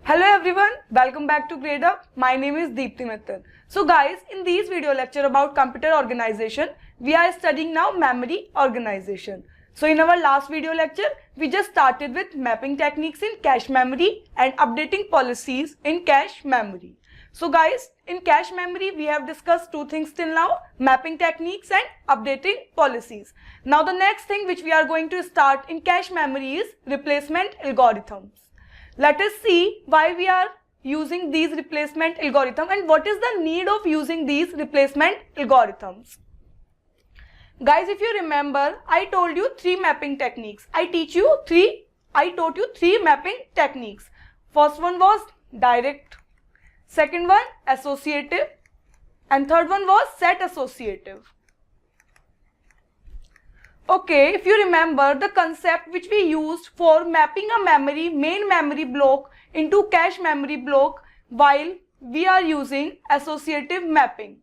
Hello everyone, welcome back to Grade Up. My name is Deepti Mittal. So guys, in this video lecture about computer organization, we are studying now memory organization. So in our last video lecture, we just started with mapping techniques in cache memory and updating policies in cache memory. So guys, in cache memory, we have discussed two things till now, mapping techniques and updating policies. Now the next thing which we are going to start in cache memory is replacement algorithms. Let us see why we are using these replacement algorithms and what is the need of using these replacement algorithms. Guys, if you remember, I told you three mapping techniques. I taught you three mapping techniques. First one was direct, second one associative, and third one was set associative. Okay, if you remember the concept which we used for mapping a main memory block into cache memory block while we are using associative mapping.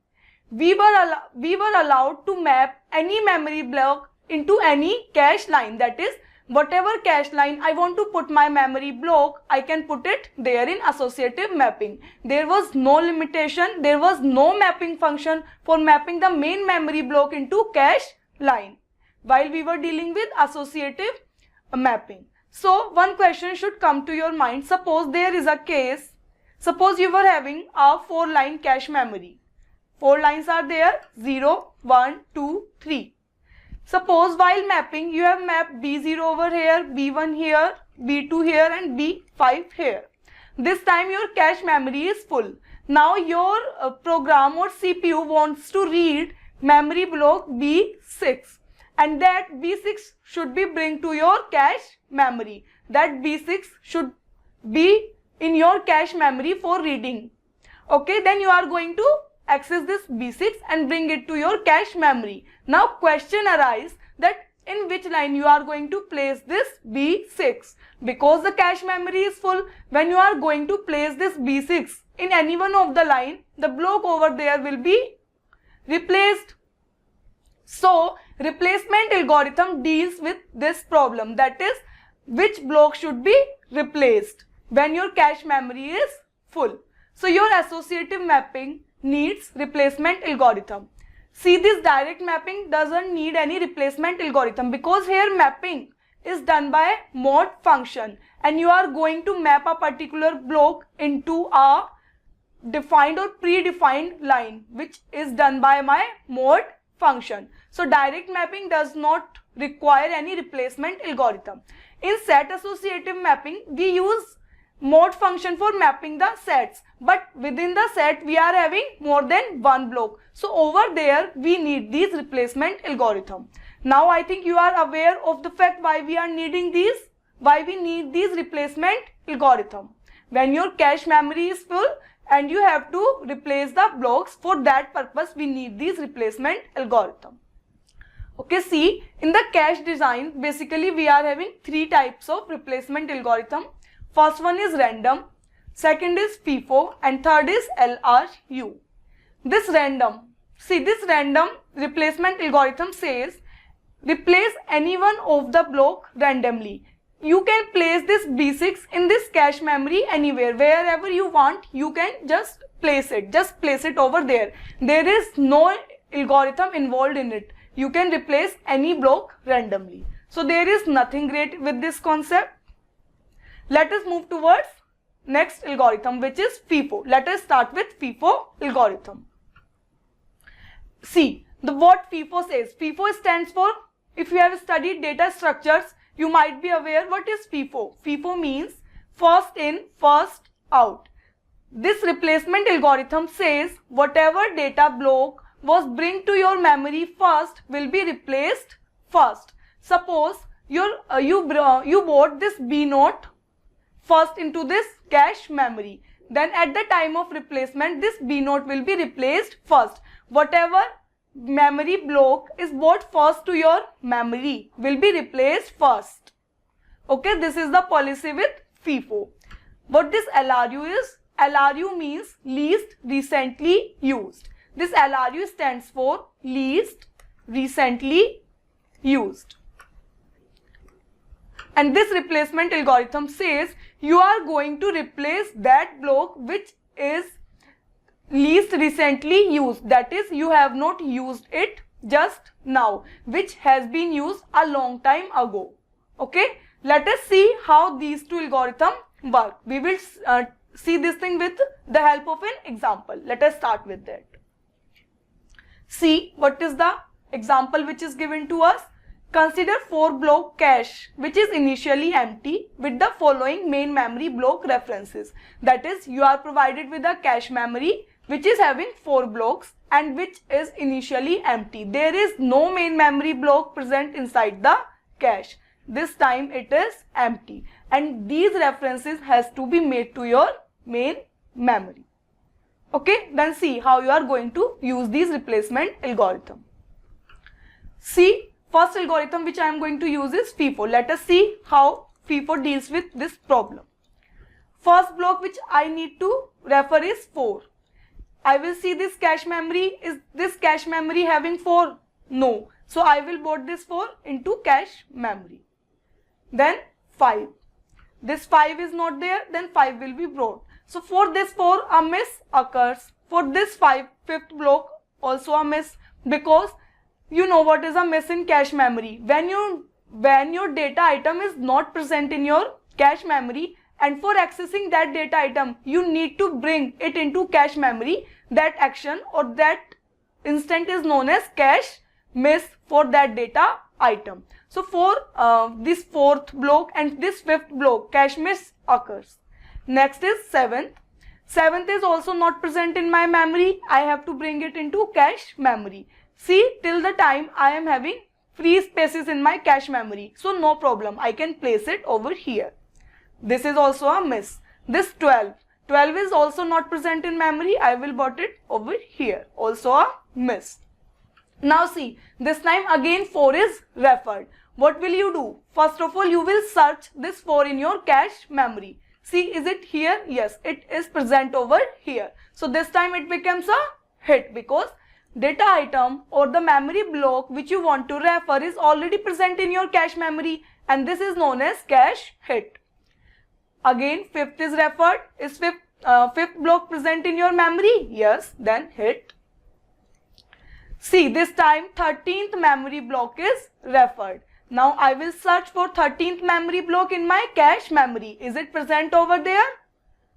We were allowed to map any memory block into any cache line. That is, whatever cache line I want to put my memory block, I can put it there in associative mapping. There was no limitation, there was no mapping function for mapping the main memory block into cache line while we were dealing with associative mapping. So one question should come to your mind. Suppose there is a case, suppose you were having a 4-line cache memory. 4 lines are there, 0, 1, 2, 3. Suppose while mapping you have mapped B0 over here, B1 here, B2 here and B5 here. This time your cache memory is full. Now your program or CPU wants to read memory block B6. And that B6 should be bring to your cache memory. That B6 should be in your cache memory for reading. Okay, then you are going to access this B6 and bring it to your cache memory. Now question arises that in which line you are going to place this B6. Because the cache memory is full, when you are going to place this B6 in any one of the line, the block over there will be replaced. So replacement algorithm deals with this problem, that is, which block should be replaced when your cache memory is full. So your associative mapping needs replacement algorithm. See, this direct mapping doesn't need any replacement algorithm because here mapping is done by mod function and you are going to map a particular block into a defined or predefined line which is done by my mod function. So direct mapping does not require any replacement algorithm. In set associative mapping, we use mod function for mapping the sets, but within the set we are having more than one block. So over there we need these replacement algorithm. Now I think you are aware of the fact why we are needing these, why we need these replacement algorithm. When your cache memory is full and you have to replace the blocks, for that purpose we need these replacement algorithm. Okay, see, in the cache design, basically we are having three types of replacement algorithm. First one is random, second is FIFO and third is LRU. This random replacement algorithm says replace any one of the block randomly. You can place this B6 in this cache memory anywhere, wherever you want, you can just place it over there. There is no algorithm involved in it. You can replace any block randomly. So there is nothing great with this concept. Let us move towards next algorithm, which is FIFO. Let us start with FIFO algorithm. See, what FIFO says. FIFO stands for, if you have studied data structures, you might be aware what is FIFO. FIFO means first in, first out. This replacement algorithm says whatever data block was bring to your memory first will be replaced first. Suppose you bought this B note first into this cache memory. Then at the time of replacement, this B note will be replaced first. Whatever memory block is brought first to your memory will be replaced first. Okay, this is the policy with FIFO. What this LRU is? LRU means least recently used. This LRU stands for least recently used. And this replacement algorithm says you are going to replace that block which is least recently used, that is you have not used it just now, which has been used a long time ago. Okay, let us see how these two algorithms work. We will see this thing with the help of an example. Let us start with that. See what is the example which is given to us. Consider 4 block cache which is initially empty with the following main memory block references. That is, you are provided with a cache memory which is having 4 blocks and which is initially empty. There is no main memory block present inside the cache. This time it is empty, and these references has to be made to your main memory. Okay, then see how you are going to use these replacement algorithm. See, first algorithm which I am going to use is FIFO. Let us see how FIFO deals with this problem. First block which I need to refer is 4. I will see this cache memory. Is this cache memory having 4? No. So I will put this 4 into cache memory. Then 5. This 5 is not there, then 5 will be brought. So for this 4 a miss occurs. For this 5th block also a miss, because you know what is a miss in cache memory. When your data item is not present in your cache memory, and for accessing that data item you need to bring it into cache memory, that action or that instant is known as cache miss for that data item. So for this 4th block and this 5th block, cache miss occurs. Next is 7th. 7th is also not present in my memory. I have to bring it into cache memory. See, till the time I am having free spaces in my cache memory, so no problem, I can place it over here. This is also a miss. This 12 is also not present in memory. I will put it over here, also a miss. Now see, this time again 4 is referred. What will you do? First of all, you will search this 4 in your cache memory. See, is it here? Yes, it is present over here. So this time it becomes a hit, because data item or the memory block which you want to refer is already present in your cache memory, and this is known as cache hit. Again 5th is referred. Is 5th block present in your memory? Yes, then hit. See, this time 13th memory block is referred. Now I will search for 13th memory block in my cache memory. Is it present over there?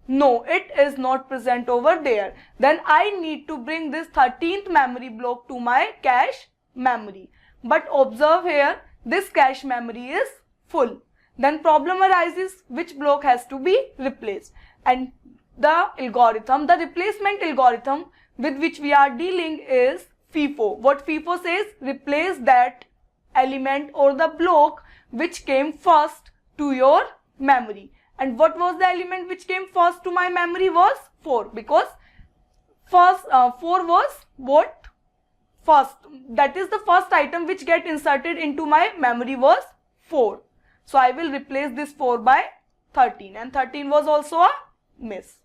No, it is not present over there. Then I need to bring this 13th memory block to my cache memory. But observe here, this cache memory is full. Then problem arises, which block has to be replaced. And the algorithm, the replacement algorithm with which we are dealing is FIFO. What FIFO says? Replace that element or the block which came first to your memory. And what was the element which came first to my memory was 4, because first 4 was what? First. That is the first item which get inserted into my memory was 4. So I will replace this 4 by 13, and 13 was also a miss.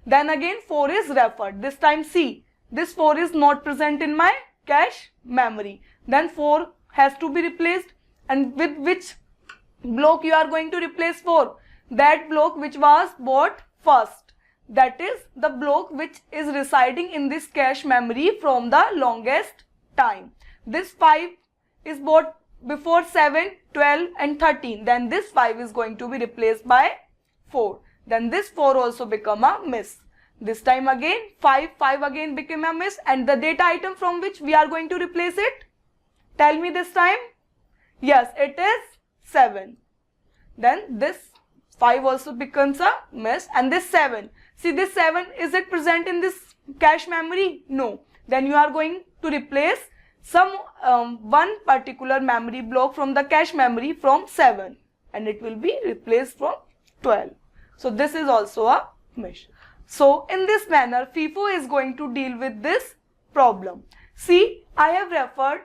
Then again 4 is referred. This time see, this 4 is not present in my cache memory. Then 4 has to be replaced, and with which block you are going to replace 4? That block which was bought first. That is the block which is residing in this cache memory from the longest time. This 5 is bought before 7, 12 and 13. Then this 5 is going to be replaced by 4. Then this 4 also become a miss. This time again 5 again became a miss, and the data item from which we are going to replace it? Tell me this time. Yes, it is 7. Then this 5 also becomes a miss, and this 7. See, this 7, is it present in this cache memory? No. Then you are going to replace some one particular memory block from the cache memory from 7, and it will be replaced from 12. So this is also a miss. So in this manner, FIFO is going to deal with this problem. See, I have referred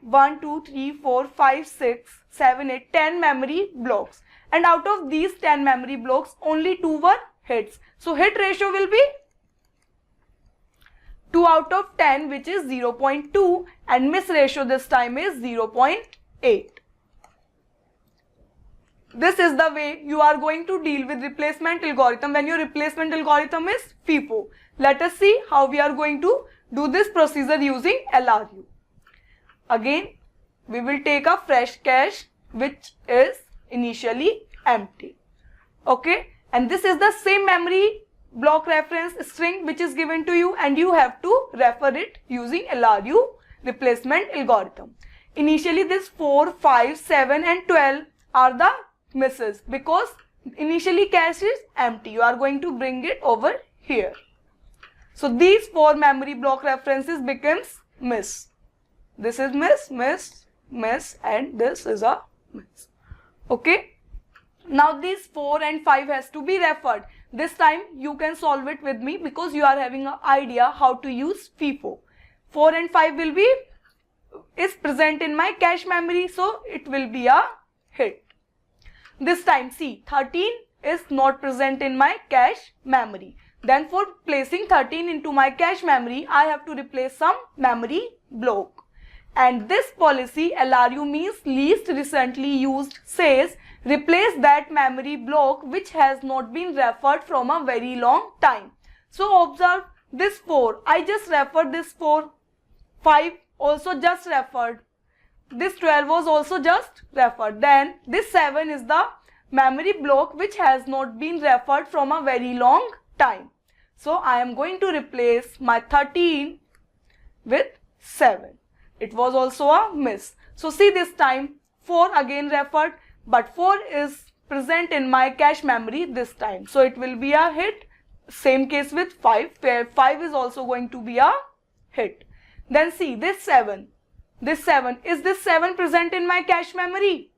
1, 2, 3, 4, 5, 6, 7, 8, 10 memory blocks. And out of these 10 memory blocks, only 2 were hits. So hit ratio will be 2 out of 10, which is 0.2, and miss ratio this time is 0.8. this is the way you are going to deal with replacement algorithm when your replacement algorithm is FIFO. Let us see how we are going to do this procedure using LRU. Again, we will take a fresh cache which is initially empty. Okay, and this is the same memory block reference string which is given to you, and you have to refer it using LRU replacement algorithm. Initially this 4, 5, 7 and 12 are the misses because initially cache is empty. You are going to bring it over here. So these 4 memory block references becomes miss. This is miss, miss, miss, and this is a miss. Okay. Now these 4 and 5 has to be referred. This time you can solve it with me because you are having an idea how to use FIFO. 4 and 5 will be is present in my cache memory, so it will be a hit. This time see, 13 is not present in my cache memory. Then for placing 13 into my cache memory, I have to replace some memory block. And this policy LRU means least recently used says replace that memory block which has not been referred from a very long time. So observe this 4, I just referred this 4, 5 also just referred, this 12 was also just referred. Then this 7 is the memory block which has not been referred from a very long time. So I am going to replace my 13 with 7. It was also a miss. So see, this time 4 again referred, but 4 is present in my cache memory this time. So it will be a hit. Same case with 5, where 5 is also going to be a hit. Then see this 7. This 7. Is this 7 present in my cache memory?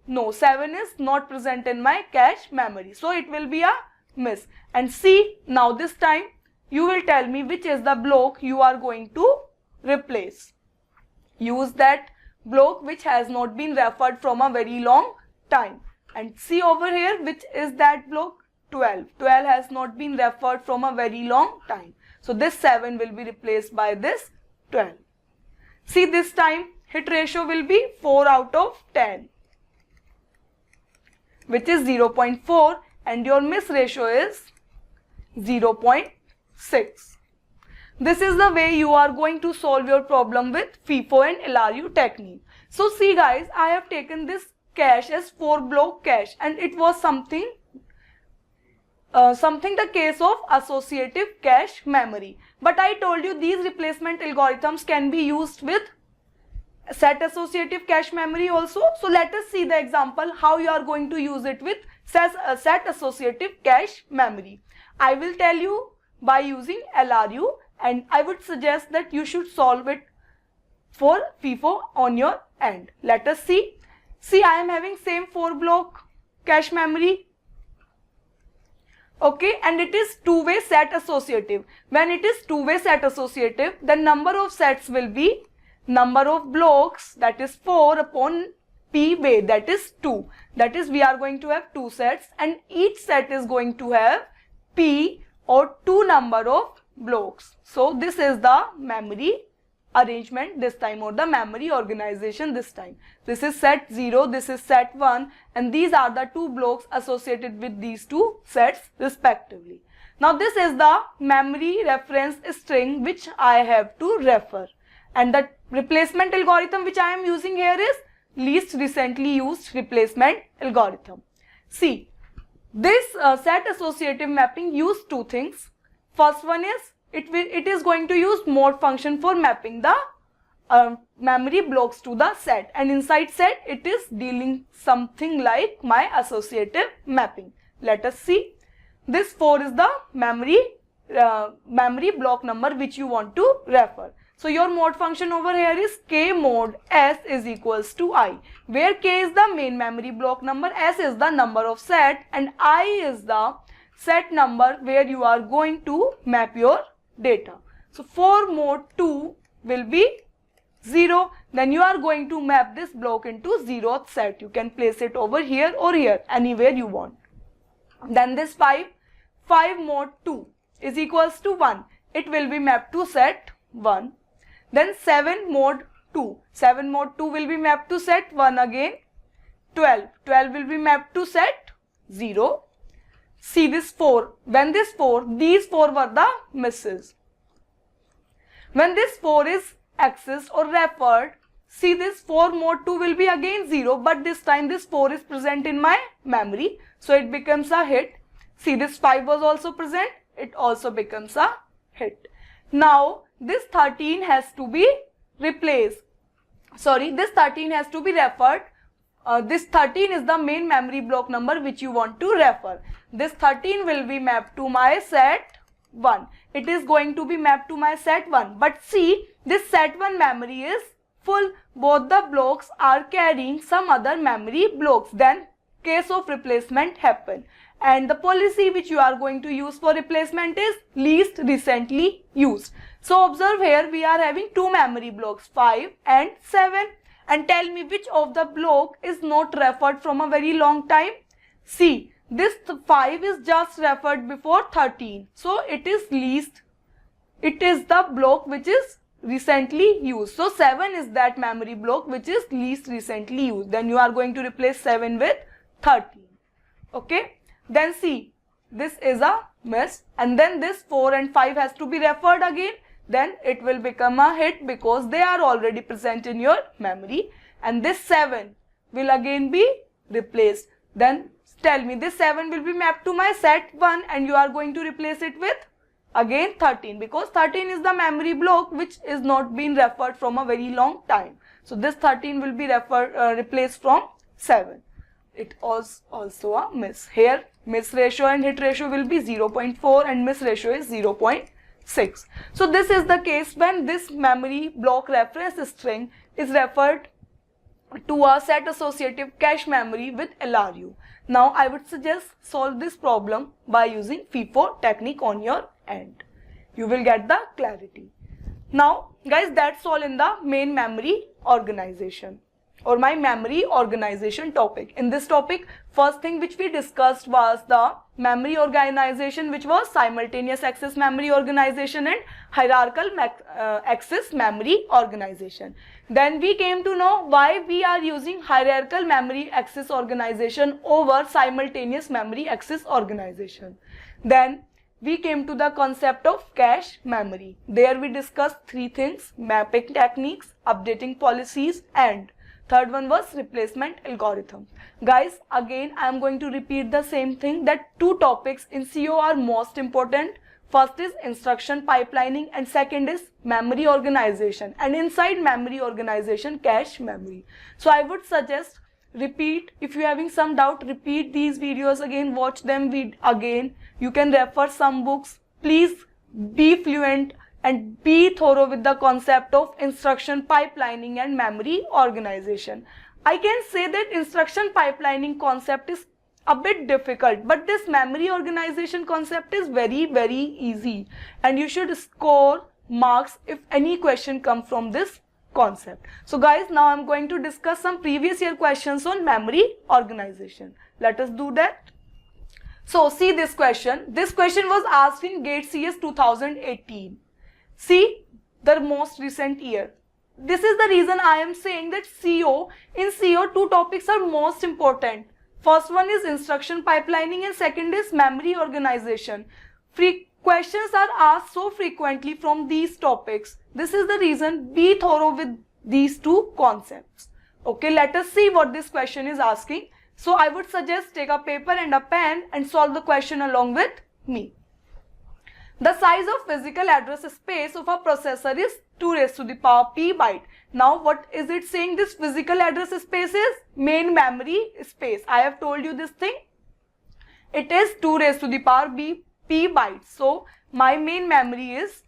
No, 7 is not present in my cache memory. So it will be a miss. And see, now this time you will tell me which is the block you are going to replace. Use that block which has not been referred from a very long time. And see over here, which is that block? 12. 12 has not been referred from a very long time. So this 7 will be replaced by this 12. See, this time hit ratio will be 4 out of 10, which is 0.4, and your miss ratio is 0.6. This is the way you are going to solve your problem with FIFO and LRU technique. So see guys, I have taken this cache as 4 block cache, and it was something the case of associative cache memory. But I told you these replacement algorithms can be used with set associative cache memory also. So let us see the example how you are going to use it with set associative cache memory. I will tell you by using LRU, and I would suggest that you should solve it for FIFO on your end. Let us see. See, I am having same 4 block cache memory. Okay, and it is two-way set associative. When it is two-way set associative, the number of sets will be number of blocks, that is 4 upon p way, that is 2. That is, we are going to have 2 sets, and each set is going to have p or 2 number of blocks. So this is the memory arrangement this time, or the memory organization this time. This is set 0, this is set 1, and these are the 2 blocks associated with these 2 sets respectively. Now this is the memory reference string which I have to refer, and the replacement algorithm which I am using here is least recently used replacement algorithm. See, this set associative mapping use 2 things. First one is it is going to use mode function for mapping the memory blocks to the set, and inside set it is dealing something like my associative mapping. Let us see. This 4 is the memory block number which you want to refer. So your mode function over here is k mod s is equals to I, where k is the main memory block number, s is the number of set, and I is the set number where you are going to map your data. So for mode 2 will be 0, then you are going to map this block into 0th set. You can place it over here or here, anywhere you want. Then this 5 mode 2 is equals to 1. It will be mapped to set 1. Then 7 mode 2 will be mapped to set 1 again. 12. 12 will be mapped to set 0. See this 4. When this 4, these 4 were the misses. When this 4 is accessed or referred, see this 4 mod 2 will be again 0, but this time this 4 is present in my memory, so it becomes a hit. See this 5 was also present, it also becomes a hit. Now this 13 has to be replaced. Sorry, this 13 has to be referred. This 13 is the main memory block number which you want to refer. This 13 will be mapped to my set 1. It is going to be mapped to my set 1. But see, this set 1 memory is full. Both the blocks are carrying some other memory blocks. Then case of replacement happen. And the policy which you are going to use for replacement is least recently used. So observe here, we are having two memory blocks, 5 and 7. And tell me which of the block is not referred from a very long time. See, this 5 is just referred before 13. So it is least. It is the block which is recently used. So 7 is that memory block which is least recently used. Then you are going to replace 7 with 13. Okay. Then see, this is a miss, and then this 4 and 5 has to be referred again. Then it will become a hit because they are already present in your memory, and this 7 will again be replaced. Then tell me, this 7 will be mapped to my set 1 and you are going to replace it with again 13 because 13 is the memory block which is not been referred from a very long time. So this 13 will be replaced from 7. It was also a miss. Here miss ratio and hit ratio will be 0.4 and miss ratio is 0.6. So this is the case when this memory block reference string is referred to a set associative cache memory with LRU. Now I would suggest solve this problem by using FIFO technique on your end. You will get the clarity. Now guys, that's all in the main memory organization or my memory organization topic. In this topic, first thing which we discussed was the memory organization, which was simultaneous access memory organization and hierarchical access memory organization. Then we came to know why we are using hierarchical memory access organization over simultaneous memory access organization. Then we came to the concept of cache memory. There we discussed three things: mapping techniques, updating policies, and third one was replacement algorithm. Guys, again I am going to repeat the same thing, that two topics in CO are most important. First is instruction pipelining and second is memory organization, and inside memory organization, cache memory. So I would suggest repeat. If you are having some doubt, repeat these videos again, watch them again. You can refer some books. Please be fluent and be thorough with the concept of instruction pipelining and memory organization. I can say that instruction pipelining concept is a bit difficult, but this memory organization concept is very, very easy, and you should score marks if any question comes from this concept. So guys, now I'm going to discuss some previous year questions on memory organization. Let us do that. So see this question. This question was asked in GATE CS 2018. See the most recent year. This is the reason I am saying that in CO two topics are most important. First one is instruction pipelining and second is memory organization. Questions are asked so frequently from these topics. This is the reason, be thorough with these two concepts. Okay, let us see what this question is asking. So I would suggest take a paper and a pen and solve the question along with me. The size of physical address space of a processor is 2 raised to the power p byte. Now what is it saying? This physical address space is main memory space. I have told you this thing. It is 2 raised to the power p bytes. So my main memory is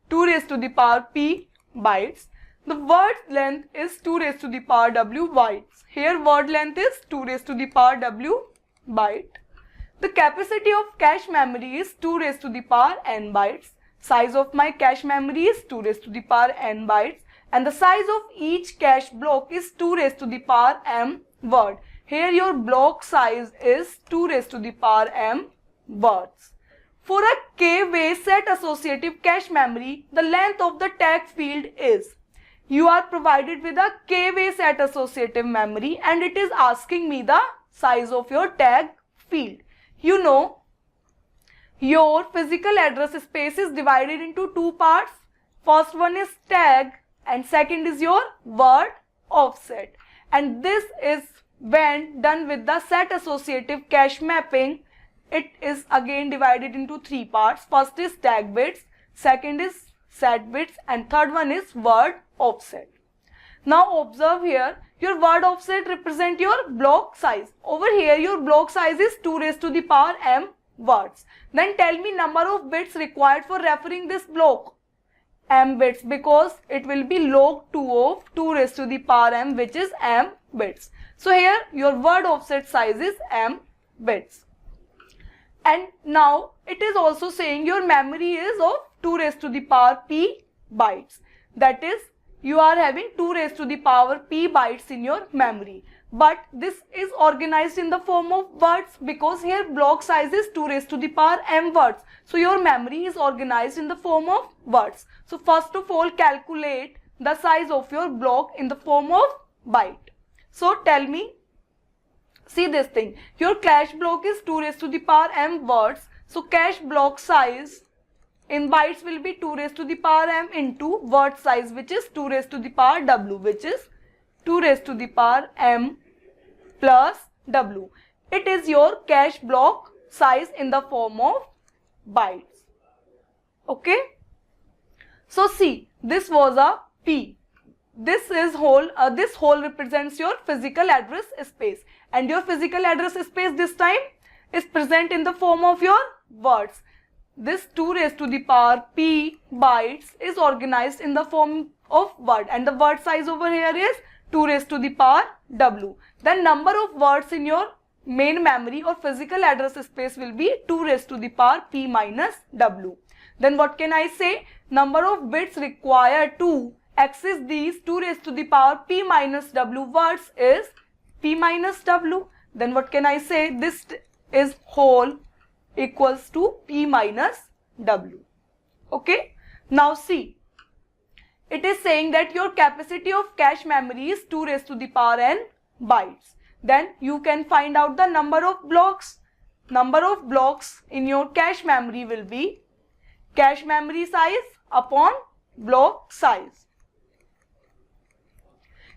2 raised to the power p bytes. The word length is 2 raised to the power w bytes. Here word length is 2 raised to the power w byte. The capacity of cache memory is 2 raised to the power n bytes. Size of my cache memory is 2 raised to the power n bytes. And the size of each cache block is 2 raised to the power m word. Here your block size is 2 raised to the power m words. For a k-way set associative cache memory, the length of the tag field is. you are provided with a k-way set associative memory and it is asking me the size of your tag field. You know, your physical address space is divided into two parts. First one is tag and second is your word offset. And this is when done with the set associative cache mapping. It is again divided into three parts. First is tag bits, second is set bits and third one is word offset. Now observe here, your word offset represent your block size. Over here your block size is 2 raised to the power m words. Then tell me number of bits required for referring this block. M bits, because it will be log 2 of 2 raised to the power m, which is m bits. So here your word offset size is m bits. And now it is also saying your memory is of 2 raised to the power p bytes. That is, you are having 2 raised to the power p bytes in your memory. But this is organized in the form of words because here block size is 2 raised to the power m words. So your memory is organized in the form of words. So first of all, calculate the size of your block in the form of byte. So tell me, see this thing, your cache block is 2 raised to the power m words. So cache block size in bytes will be 2 raised to the power m into word size, which is 2 raised to the power w, which is 2 raised to the power m plus w. It is your cache block size in the form of bytes. Okay. So see, this was a p. This whole represents your physical address space, and your physical address space this time is present in the form of your words. This 2 raised to the power p bytes is organized in the form of word, and the word size over here is 2 raised to the power w. Then number of words in your main memory or physical address space will be 2 raised to the power p minus w. Then what can I say? Number of bits required to access these 2 raised to the power p minus w words is p minus w. Then what can I say? This is whole equals to p minus w. Okay. Now see, it is saying that your capacity of cache memory is 2 raised to the power n bytes. Then you can find out the number of blocks. Number of blocks in your cache memory will be cache memory size upon block size.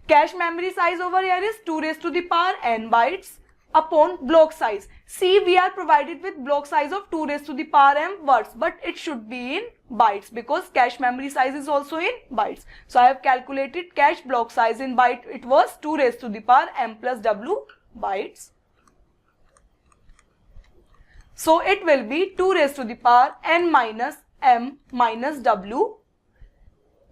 Cache memory size over here is 2 raised to the power n bytes upon block size. See, we are provided with block size of 2 raised to the power m words, but it should be in bytes because cache memory size is also in bytes. So I have calculated cache block size in byte. It was 2 raised to the power m plus w bytes. So it will be 2 raised to the power n minus m minus w.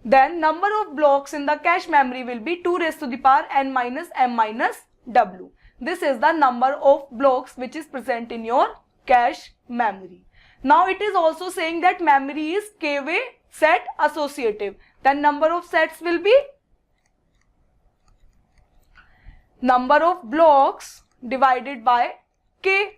Then number of blocks in the cache memory will be 2 raised to the power n minus m minus w. This is the number of blocks which is present in your cache memory. Now it is also saying that memory is k-way set associative. Then number of sets will be number of blocks divided by k.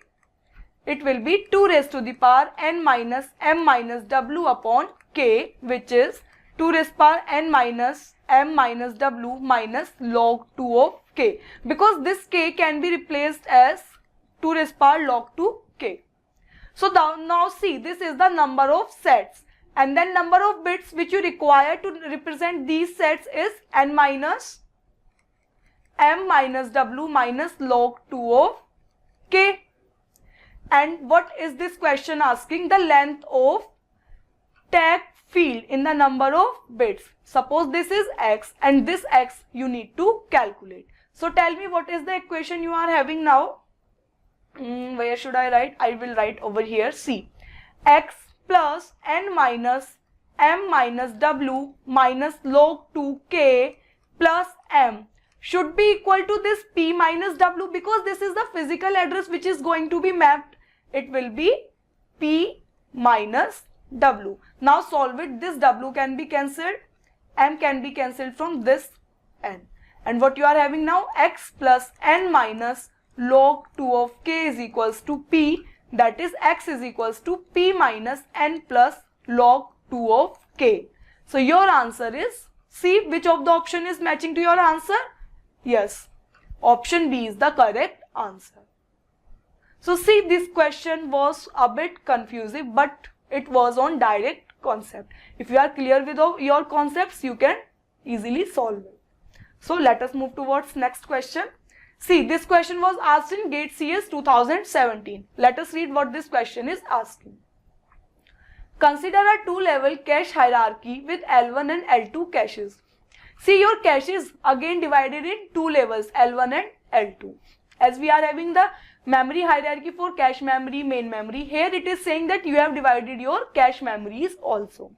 It will be 2 raised to the power n minus m minus w upon k, which is 2 raised to the power n minus m minus w minus log 2 of k, because this k can be replaced as 2 raised to the power log 2 k. So now see, this is the number of sets, and then number of bits which you require to represent these sets is n minus m minus w minus log 2 of k. And what is this question asking? The length of tag field in the number of bits. Suppose this is x and this x you need to calculate. So tell me, what is the equation you are having now? Where should I write? I will write over here. See, x plus n minus m minus w minus log 2k plus m should be equal to this p minus w, because this is the physical address which is going to be mapped. It will be p minus w. Now solve it. This w can be cancelled, m can be cancelled from this n. And what you are having now? X plus n minus log 2 of k is equals to p. That is, x is equals to p minus n plus log 2 of k. So your answer is See which of the option is matching to your answer. Yes, option B is the correct answer. So see, this question was a bit confusing, but it was on direct concept. If you are clear with your concepts, you can easily solve it. So let us move towards next question. See, this question was asked in GATE CS 2017. Let us read what this question is asking. Consider a two-level cache hierarchy with L1 and L2 caches. See, your cache is again divided in two levels, L1 and L2. As we are having the memory hierarchy for cache memory, main memory, here it is saying that you have divided your cache memories also.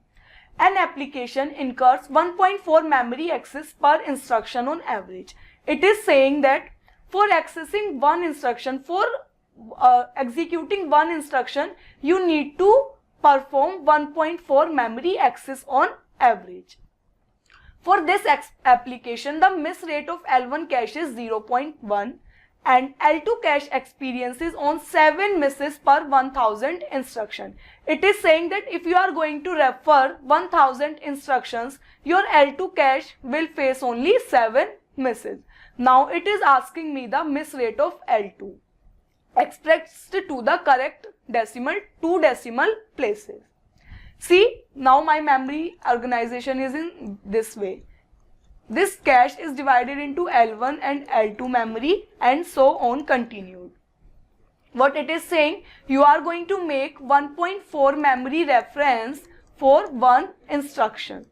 An application incurs 1.4 memory access per instruction on average. It is saying that for accessing one instruction, for executing one instruction, you need to perform 1.4 memory access on average. For this application, the miss rate of L1 cache is 0.1 and L2 cache experiences on 7 misses per 1000 instruction. It is saying that if you are going to refer 1000 instructions, your L2 cache will face only 7 misses. Now it is asking me the miss rate of L2 expressed to the correct decimal, 2 decimal places. See, now my memory organization is in this way. This cache is divided into L1 and L2 memory and so on continued. What it is saying, you are going to make 1.4 memory reference for one instruction.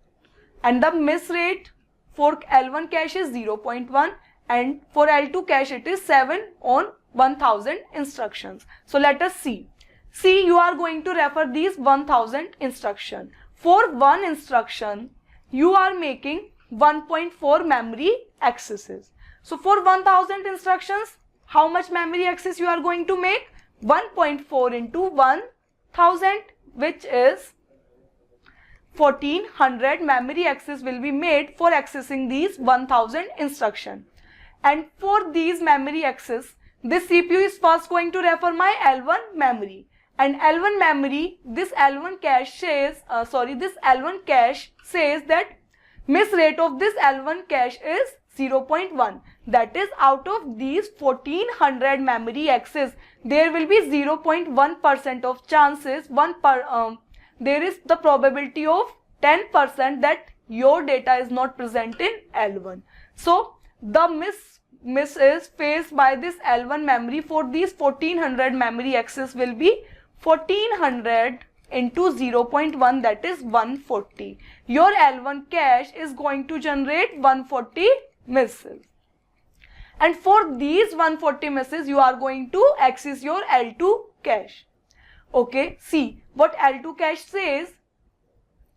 And the miss rate for L1 cache is 0.1 and for L2 cache it is 7 on 1000 instructions. So let us see. See, you are going to refer these 1000 instructions. For one instruction, you are making 1.4 memory accesses. So for 1000 instructions, how much memory access you are going to make? 1.4 into 1000, which is 1400 memory access will be made for accessing these 1000 instructions. And for these memory access, this CPU is first going to refer my L1 memory. And L1 memory, this L1 cache says, that miss rate of this L1 cache is 0.1. That is, out of these 1400 memory access, there will be 0.1% of chances, there is the probability of 10% that your data is not present in L1. So the miss is faced by this L1 memory. For these 1400 memory access will be 1400 into 0.1, that is 140. Your L1 cache is going to generate 140 misses. And for these 140 misses, you are going to access your L2 cache. Okay, see what L2 cache says.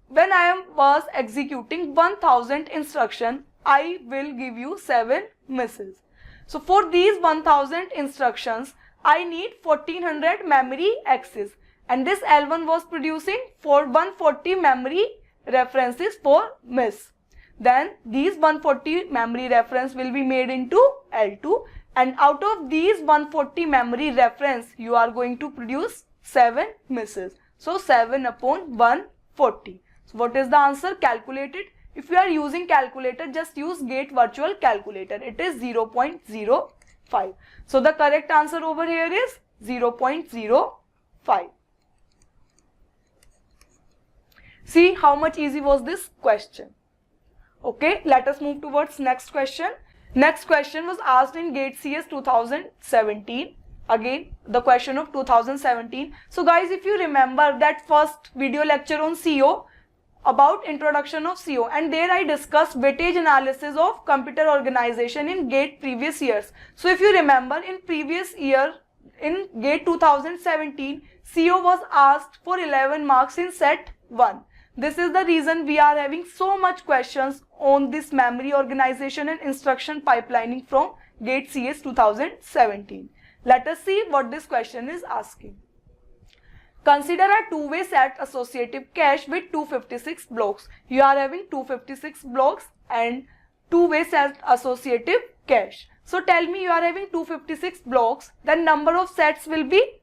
When I was executing 1000 instruction, I will give you 7 misses. So for these 1000 instructions, I need 1400 memory access. And this L1 was producing for 140 memory references for miss. Then these 140 memory reference will be made into L2. And out of these 140 memory reference, you are going to produce 7 misses. So 7 upon 140. So what is the answer? Calculated. If you are using calculator, just use GATE virtual calculator. It is 0.05. So the correct answer over here is 0.05. See how much easy was this question. Okay, let us move towards next question. Next question was asked in GATE CS 2017. Again, the question of 2017. So guys, if you remember that first video lecture on CO, about introduction of CO, and there I discussed weightage analysis of computer organization in GATE previous years. So if you remember, in previous year, in GATE 2017, CO was asked for 11 marks in set 1. This is the reason we are having so much questions on this memory organization and instruction pipelining from GATE CS 2017. Let us see what this question is asking. Consider a two-way set associative cache with 256 blocks. You are having 256 blocks and two-way set associative cache. So tell me, you are having 256 blocks, then number of sets will be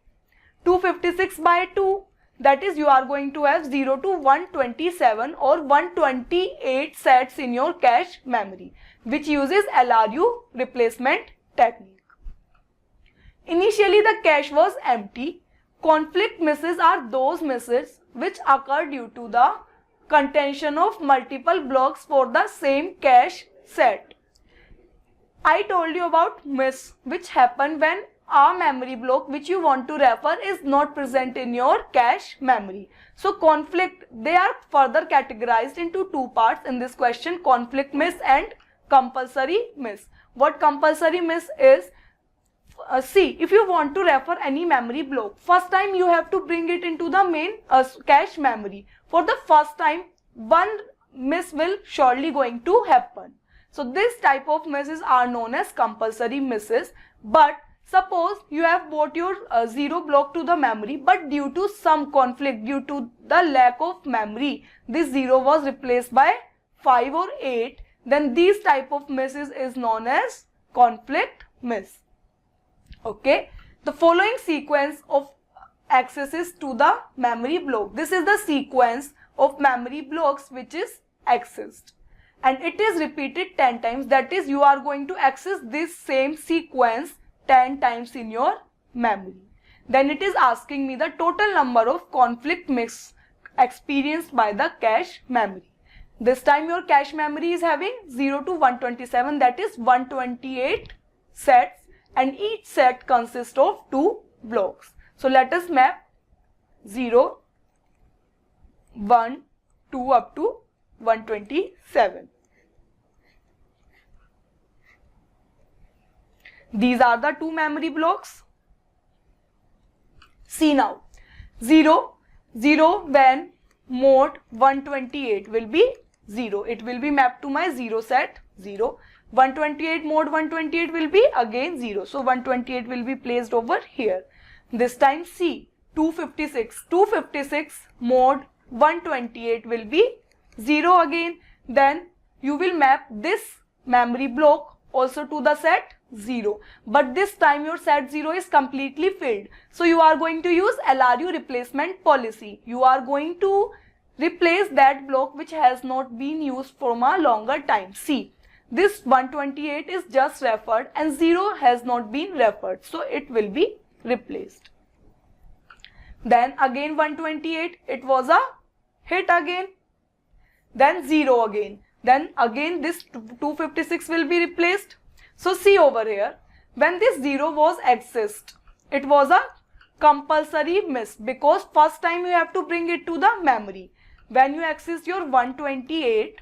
256 by 2. That is, you are going to have 0 to 127 or 128 sets in your cache memory, which uses LRU replacement technique. Initially, the cache was empty. Conflict misses are those misses which occur due to the contention of multiple blocks for the same cache set. I told you about miss, which happen when a memory block which you want to refer is not present in your cache memory. So conflict, they are further categorized into two parts in this question: conflict miss and compulsory miss. What compulsory miss is, see, if you want to refer any memory block, first time you have to bring it into the main cache memory. For the first time, one miss will surely going to happen. So this type of misses are known as compulsory misses. But suppose you have brought your 0 block to the memory, but due to some conflict, due to the lack of memory, this 0 was replaced by 5 or 8, then these type of misses is known as conflict miss. Okay, the following sequence of accesses to the memory block. This is the sequence of memory blocks which is accessed, and it is repeated 10 times. That is, you are going to access this same sequence 10 times in your memory. Then it is asking me the total number of conflict miss experienced by the cache memory. This time your cache memory is having 0 to 127, that is 128 sets, and each set consists of 2 blocks. So let us map 0, 1, 2 up to 127. These are the 2 memory blocks. See now, 0, 0 when mode 128 will be 0. It will be mapped to my 0 set, 0. 128 mode 128 will be again 0. So 128 will be placed over here. This time see, 256. 256 mode 128 will be 0 again. Then you will map this memory block also to the set 0. But this time your set 0 is completely filled. So you are going to use LRU replacement policy. You are going to replace that block which has not been used from a longer time. See, this 128 is just referred and 0 has not been referred. So it will be replaced. Then again 128, it was a hit again. Then 0 again. Then again this 256 will be replaced. So see over here, when this 0 was accessed, it was a compulsory miss because first time you have to bring it to the memory. When you access your 128,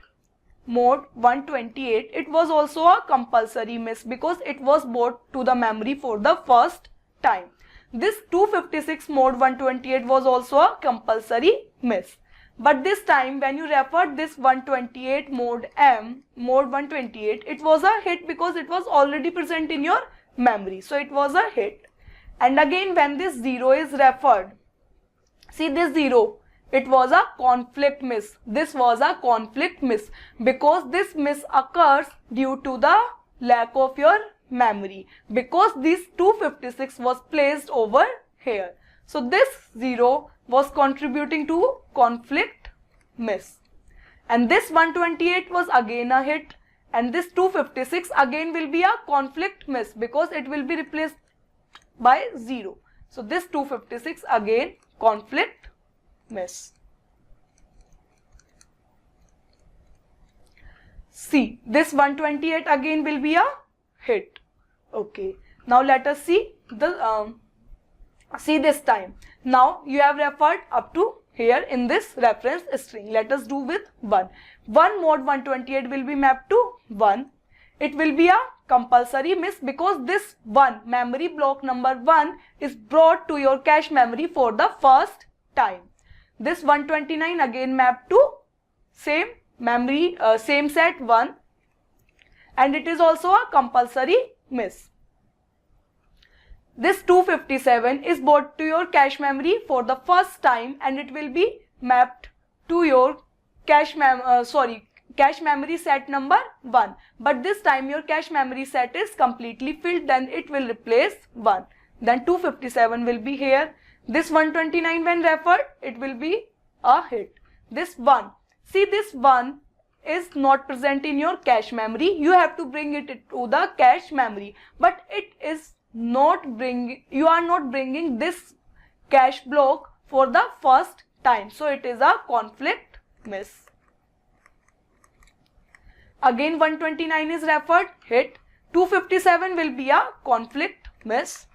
mode 128, it was also a compulsory miss because it was brought to the memory for the first time. This 256 mode 128 was also a compulsory miss. But this time when you referred this 128 mode M, mode 128, it was a hit because it was already present in your memory. So it was a hit. And again when this 0 is referred, see this 0, it was a conflict miss. This was a conflict miss because this miss occurs due to the lack of your memory, because this 256 was placed over here. So this 0 was contributing to conflict miss. And this 128 was again a hit, and this 256 again will be a conflict miss because it will be replaced by 0. So this 256 again conflict miss. See, this 128 again will be a hit. Okay, now let us see the see this time. Now you have referred up to here in this reference string. Let us do with 1. 1 mode 128 will be mapped to 1. It will be a compulsory miss because this 1, memory block number 1, is brought to your cache memory for the first time. This 129 again mapped to same memory, same set 1, and it is also a compulsory miss. This 257 is brought to your cache memory for the first time, and it will be mapped to your cache memory set number 1. But this time your cache memory set is completely filled, then it will replace 1. Then 257 will be here. This 129 when referred, it will be a hit. This 1, see this 1 is not present in your cache memory. You have to bring it to the cache memory, but it is not bringing, you are not bringing this cache block for the first time. So it is a conflict miss. Again 129 is referred, hit. 257 will be a conflict miss.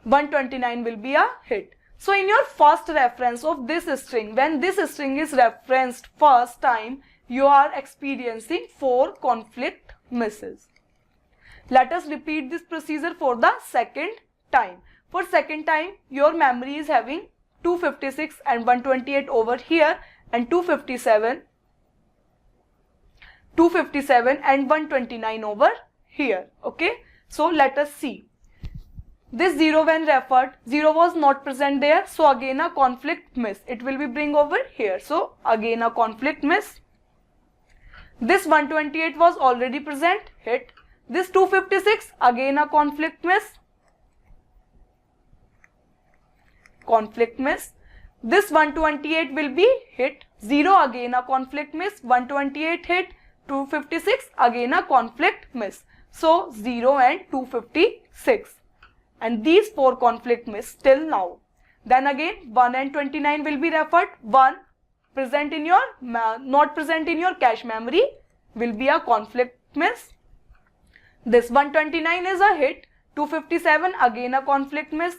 129 will be a hit. So in your first reference of this string, when this string is referenced first time, you are experiencing 4 conflict misses. Let us repeat this procedure for the second time. For second time, your memory is having 256 and 128 over here, and 257 and 129 over here. Okay, so let us see. This 0 when referred, 0 was not present there, so again a conflict miss. It will be bring over here, so again a conflict miss. This 128 was already present, hit. This 256, again a conflict miss. Conflict miss. This 128 will be hit. 0 again a conflict miss. 128 hit. 256 again a conflict miss. So 0 and 256. And these 4 conflict miss till now. Then again 1 and 29 will be referred. 1 present in your, not present in your cache memory will be a conflict miss. This 129 is a hit. 257 again a conflict miss.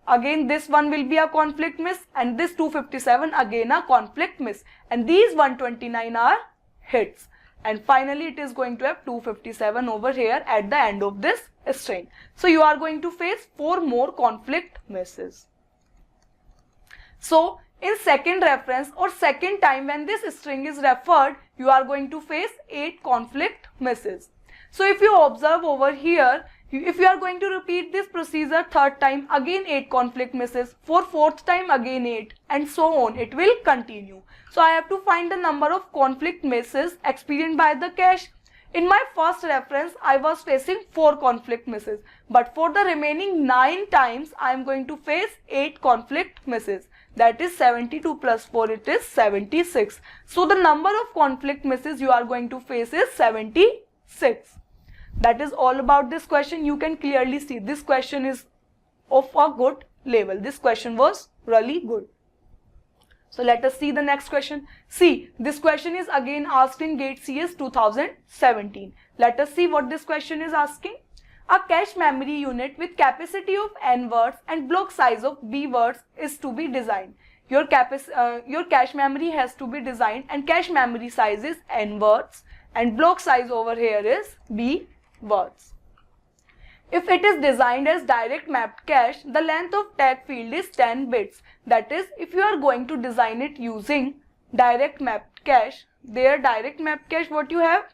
Again this one will be a conflict miss, and this 257 again a conflict miss. And these 129 are hits. And finally it is going to have 257 over here at the end of this string. So you are going to face 4 more conflict misses. So in second reference or second time when this string is referred, you are going to face 8 conflict misses. So if you observe over here, if you are going to repeat this procedure third time, again 8 conflict misses, for fourth time again 8, and so on, it will continue. So I have to find the number of conflict misses experienced by the cache. In my first reference, I was facing 4 conflict misses, but for the remaining 9 times, I am going to face 8 conflict misses. That is 72 plus 4, it is 76. So the number of conflict misses you are going to face is 76. That is all about this question. You can clearly see this question is of a good level. This question was really good. So let us see the next question. See, this question is again asked in GATE CS 2017. Let us see what this question is asking. A cache memory unit with capacity of n words and block size of b words is to be designed. Your cache memory has to be designed, and cache memory size is n words and block size over here is b words. If it is designed as direct mapped cache, the length of tag field is 10 bits. That is, if you are going to design it using direct mapped cache, there direct mapped cache, what you have?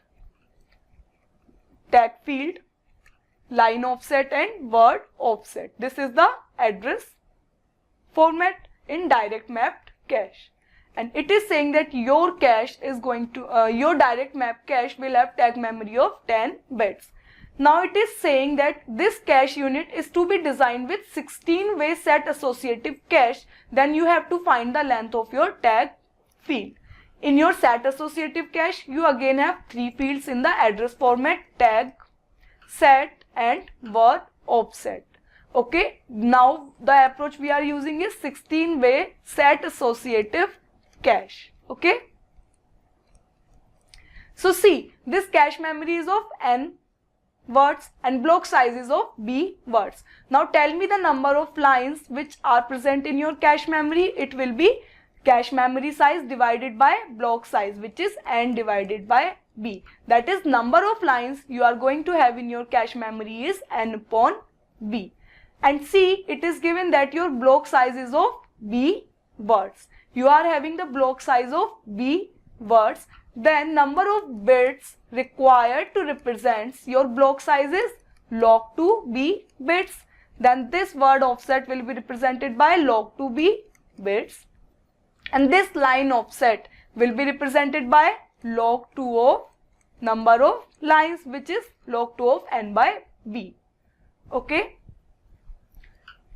Tag field, line offset and word offset. This is the address format in direct mapped cache. And it is saying that your cache is going to, your direct map cache will have tag memory of 10 bits. Now it is saying that this cache unit is to be designed with 16-way set associative cache. Then you have to find the length of your tag field. In your set associative cache, you again have 3 fields in the address format: tag, set and word offset. Okay, now the approach we are using is 16-way set associative cache. Okay, so see, this cache memory is of n words and block sizes of b words. Now tell me the number of lines which are present in your cache memory. It will be cache memory size divided by block size, which is n divided by b. That is, number of lines you are going to have in your cache memory is n upon b. And see, it is given that your block size is of b words. You are having the block size of b words. Then number of bits required to represent your block size is log 2b bits. Then this word offset will be represented by log 2b bits. And this line offset will be represented by log 2 of number of lines, which is log 2 of n by b. Okay.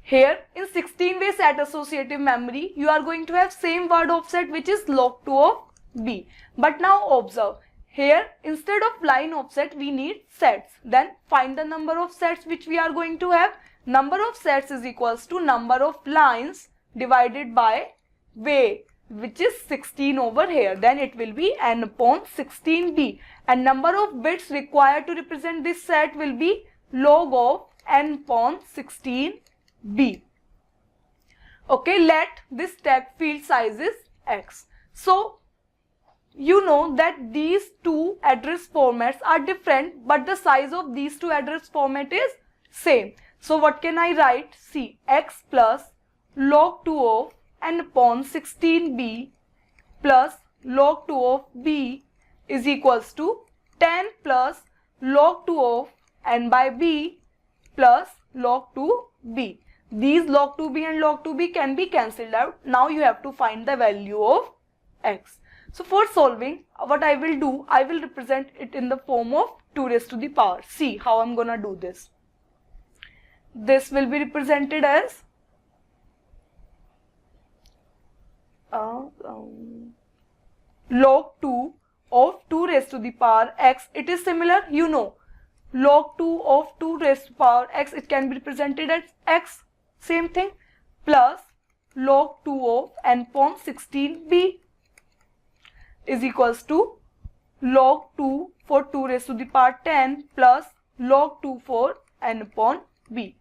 Here in 16-way set associative memory, you are going to have same word offset which is log2 of B. But now observe, here instead of line offset we need sets. Then find the number of sets which we are going to have. Number of sets is equals to number of lines divided by way, which is 16 over here. Then it will be n upon 16b. And number of bits required to represent this set will be log of n upon 16b. Okay, let this tag field size is x. So you know that these two address formats are different, but the size of these two address format is same. So what can I write? See, x plus log 2 of n upon 16b plus log 2 of b is equals to 10 plus log 2 of n by b plus log 2b. These log 2b and log 2b can be cancelled out. Now you have to find the value of x. So for solving, what I will do, I will represent it in the form of 2 raised to the power. See how I'm gonna do this. This will be represented as log 2 of 2 raised to the power x. It is similar, you know, log 2 of 2 raised to the power x, it can be represented as x, same thing, plus log 2 of n upon 16b is equals to log 2 for 2 raised to the power 10 plus log 2 for n upon b.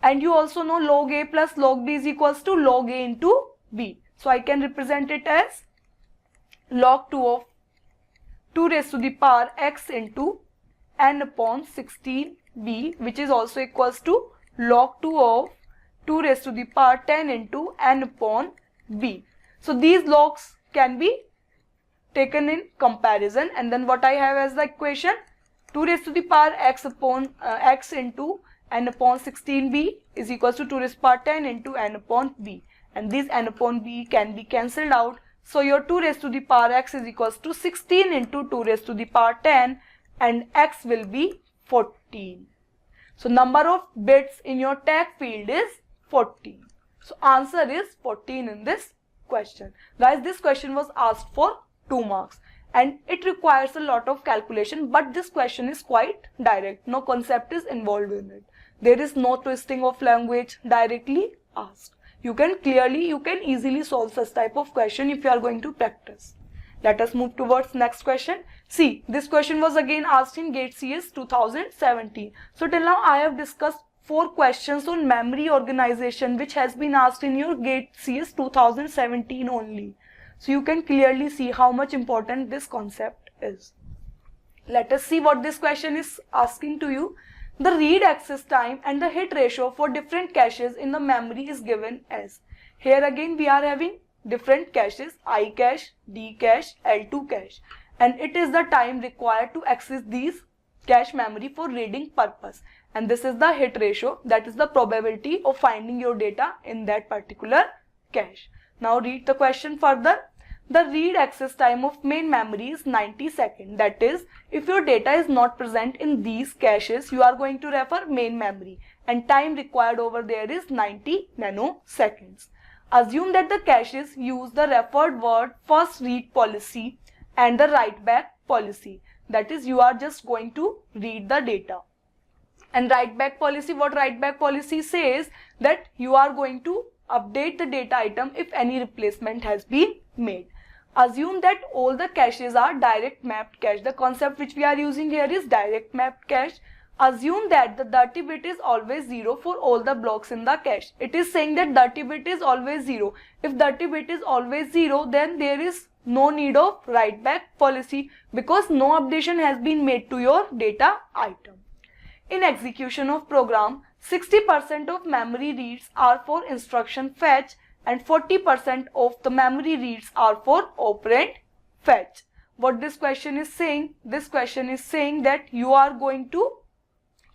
And you also know log a plus log b is equals to log a into b. So I can represent it as log 2 of 2 raised to the power x into n upon 16b, which is also equals to log 2 of 2 raised to the power 10 into n upon b. So these logs can be taken in comparison, and then what I have as the equation, 2 raised to the power x upon x into n upon 16b is equals to 2 raised to the power 10 into n upon b, and this n upon b can be cancelled out. So your 2 raised to the power x is equals to 16 into 2 raised to the power 10, and x will be 14. So number of bits in your tag field is 14. So answer is 14 in this question. Guys, this question was asked for 2 marks and it requires a lot of calculation, but this question is quite direct. No concept is involved in it. There is no twisting of language, directly asked. You can easily solve such type of question if you are going to practice. Let us move towards next question. See, this question was again asked in GATE CS 2017. So till now I have discussed 4 questions on memory organization which has been asked in your GATE CS 2017 only. So you can clearly see how much important this concept is. Let us see what this question is asking to you. The read access time and the hit ratio for different caches in the memory is given as. Here again we are having different caches, I cache, D cache, L2 cache, and it is the time required to access these cache memory for reading purpose, and this is the hit ratio, that is the probability of finding your data in that particular cache. Now read the question further. The read access time of main memory is 90 seconds. That is, if your data is not present in these caches, you are going to refer main memory, and time required over there is 90 nanoseconds. Assume that the caches use the referred word first read policy and the write back policy. That is, you are just going to read the data. And write back policy, what write back policy says, that you are going to update the data item if any replacement has been made. Assume that all the caches are direct mapped cache. The concept which we are using here is direct mapped cache. Assume that the dirty bit is always 0 for all the blocks in the cache. It is saying that dirty bit is always 0. If dirty bit is always 0, then there is no need of write back policy because no updation has been made to your data item. In execution of program, 60% of memory reads are for instruction fetch and 40% of the memory reads are for operand fetch. What this question is saying? This question is saying that you are going to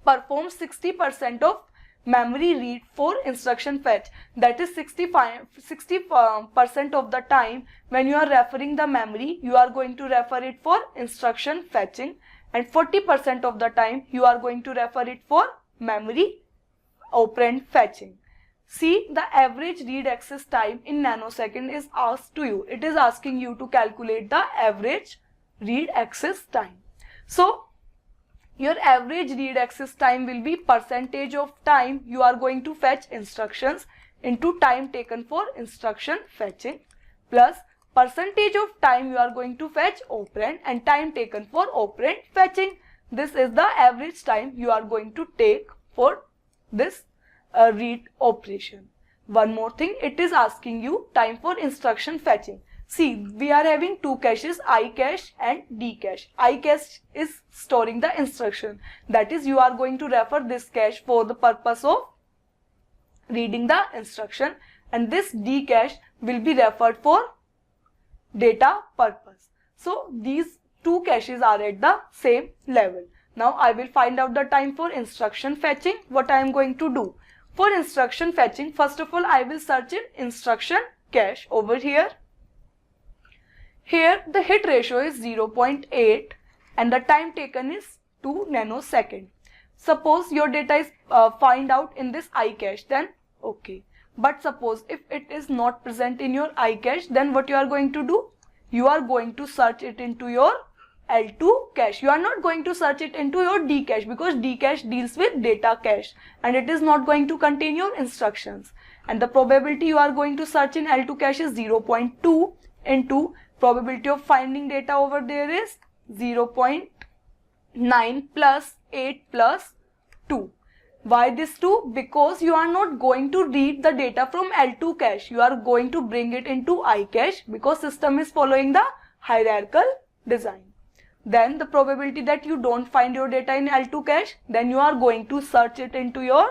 perform 60% of memory read for instruction fetch. That is 60% of the time when you are referring the memory, you are going to refer it for instruction fetching, and 40% of the time you are going to refer it for memory operand fetching. See, the average read access time in nanosecond is asked to you. It is asking you to calculate the average read access time. So, your average read access time will be percentage of time you are going to fetch instructions into time taken for instruction fetching plus percentage of time you are going to fetch operand and time taken for operand fetching. This is the average time you are going to take for this read operation. One more thing, it is asking you time for instruction fetching. See, we are having two caches, I cache and D cache. I cache is storing the instruction. That is, you are going to refer this cache for the purpose of reading the instruction, and this D cache will be referred for data purpose. So, these two caches are at the same level. Now, I will find out the time for instruction fetching. What I am going to do? For instruction fetching, first of all, I will search in instruction cache over here. Here, the hit ratio is 0.8 and the time taken is 2 nanosecond. Suppose your data is find out in this I cache, then okay. But suppose if it is not present in your I cache, then what you are going to do? You are going to search it into your L2 cache. You are not going to search it into your D cache because D cache deals with data cache and it is not going to contain your instructions. And the probability you are going to search in L2 cache is 0.2 into probability of finding data over there is 0.9 plus 8 plus 2. Why this 2? Because you are not going to read the data from L2 cache. You are going to bring it into I cache because system is following the hierarchical design. Then the probability that you don't find your data in L2 cache, then you are going to search it into your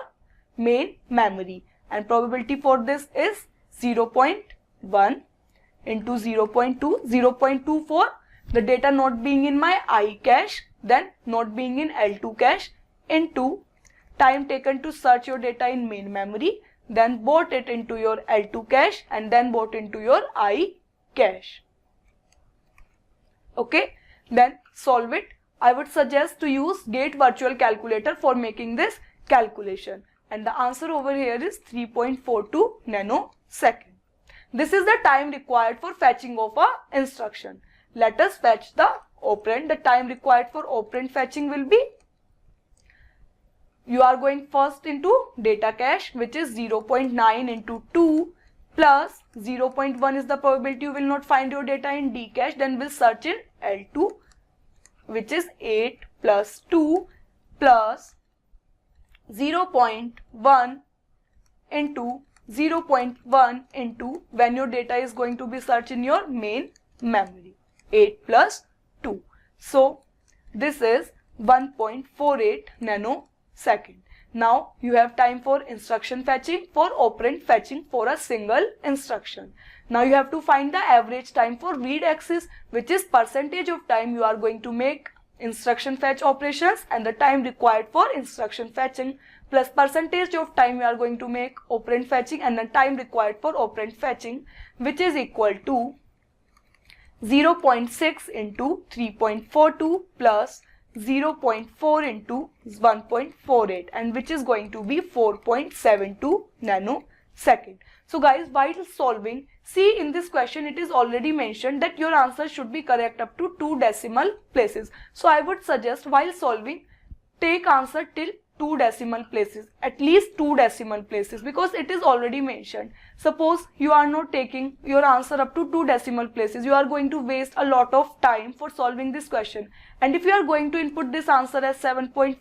main memory. And probability for this is 0.1 into 0.2, 0.2 for the data not being in my I cache, then not being in L2 cache, into time taken to search your data in main memory, then brought it into your L2 cache and then brought into your I cache. Okay, then solve it. I would suggest to use gate virtual calculator for making this calculation. And the answer over here is 3.42 nanosecond. This is the time required for fetching of a instruction. Let us fetch the operand. The time required for operand fetching will be, you are going first into data cache, which is 0.9 into 2 plus 0.1 is the probability you will not find your data in D cache. Then we'll search in L2, which is 8 plus 2 plus 0.1 into 0.1 into when your data is going to be searched in your main memory, 8 plus 2. So, this is 1.48 nanosecond. Now, you have time for instruction fetching, for operand fetching for a single instruction. Now, you have to find the average time for read access, which is percentage of time you are going to make instruction fetch operations and the time required for instruction fetching plus percentage of time you are going to make operand fetching and the time required for operand fetching, which is equal to 0.6 into 3.42 plus 0.4 into 1.48 and which is going to be 4.72 nanosecond. So guys, while solving, see in this question it is already mentioned that your answer should be correct up to 2 decimal places. So I would suggest while solving, take answer till 2 decimal places, at least 2 decimal places, because it is already mentioned. Suppose you are not taking your answer up to 2 decimal places, you are going to waste a lot of time for solving this question. And if you are going to input this answer as 7.5,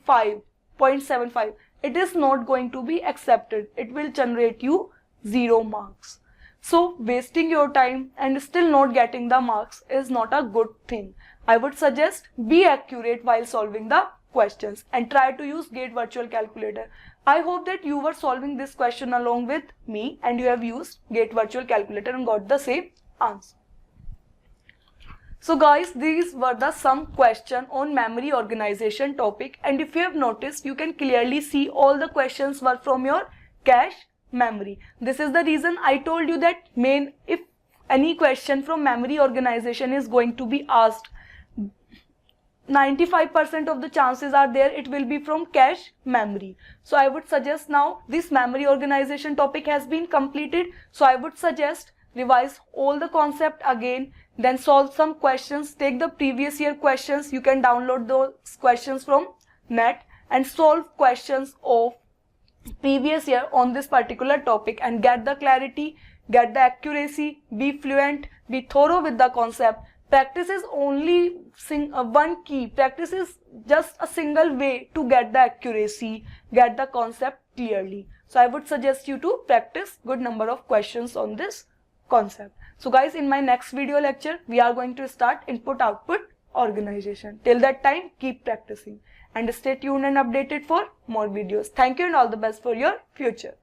0.75, it is not going to be accepted. It will generate you 0 marks. So wasting your time and still not getting the marks is not a good thing. I would suggest be accurate while solving the questions and try to use gate virtual calculator. I hope that you were solving this question along with me and you have used gate virtual calculator and got the same answer. So guys, these were the some question on memory organization topic, and if you have noticed, you can clearly see all the questions were from your cache memory. This is the reason I told you that if any question from memory organization is going to be asked 95% of the chances are there it will be from cache memory. So I would suggest now this memory organization topic has been completed. So I would suggest revise all the concept again, then solve some questions, take the previous year questions. You can download those questions from net and solve questions of previous year on this particular topic and get the clarity, get the accuracy, be fluent, be thorough with the concept. Practice is only one key. Practice is just a single way to get the accuracy, get the concept clearly. So I would suggest you to practice good number of questions on this concept. So guys, in my next video lecture, we are going to start input-output organization. Till that time, keep practicing and stay tuned and updated for more videos. Thank you and all the best for your future.